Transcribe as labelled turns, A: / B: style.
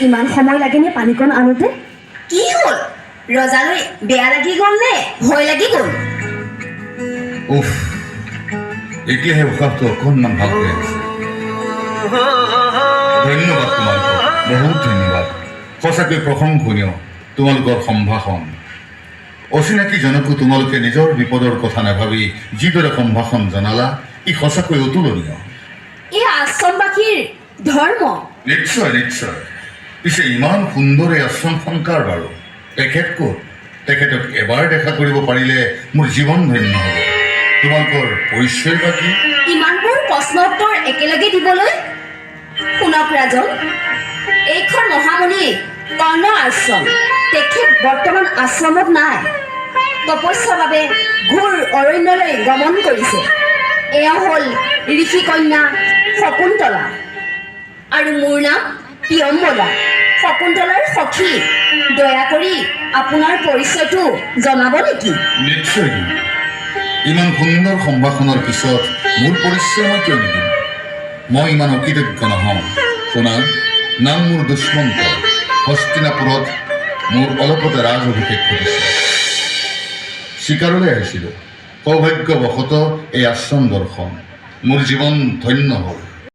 A: ইমান সময় লাগেনে পানীকণ আনোতে?
B: কি হ'ল ৰজালৈ বেয়া লাগি গ'ল নে ভয় লাগি গ'ল?
C: উফ, এতিয়াহে উশাহটো অকণমান ভাল হৈ আছে। ধন্যবাদ তোমালোকক, বহুত ধন্যবাদ। সঁচাকৈ প্ৰশংসনীয় তোমালোকৰ সম্ভাষণ। অচিনাকিজনকো তোমালোকে নিজৰ বিপদৰ কথা নাভাবি যিদৰে সম্ভাষণ জনালা, ই সঁচাকৈ অতুলনীয়।
B: এই আশ্ৰমবাসীৰ ধৰ্ম।
C: নিশ্চয় নিশ্চয়। পিছে ইমান সুন্দৰ এই আশ্ৰমখন কাৰ বাৰু? তেখেত ক'ত? তেখেতক এবাৰ দেখা কৰিব পাৰিলে মোৰ জীৱন ধন্য হ'ব। তোমালোকৰ পৰিচয় বা কি?
B: ইমানবোৰ প্ৰশ্ন উত্তৰ একেলগে দিবলৈ? শুনক ৰাজন, এইখন মহামুনি কৰ্ণ আশ্ৰম। তেখেত বৰ্তমান আশ্ৰমত নাই, তপস্যাৰ বাবে ঘোৰ অৰণ্যলৈ গমন কৰিছে। এয়া হ'ল ঋষি কন্যা শকুন্তলা, আৰু মোৰ নাম প্ৰিয়ম্বদা, শকুন্তলাৰ সখী। দয়া কৰি আপোনাৰ পৰিচয়টো জনাব নেকি?
C: নিশ্চয় দিম। ইমান সুন্দৰ সম্ভাষণৰ পিছত মোৰ পৰিচয় মই কিয় নিদিম? মই ইমান অকৃতজ্ঞ নহওঁ। শুনা, নাম মোৰ দুষ্মন্ত। হস্তিনাপুৰত মোৰ অলপতে ৰাজ অভিষেক ঘটিছে। চিকাৰলৈ আহিছিলোঁ। সৌভাগ্যবশতঃ এই আশ্ৰম দৰ্শন। মোৰ জীৱন ধন্য হ'ল।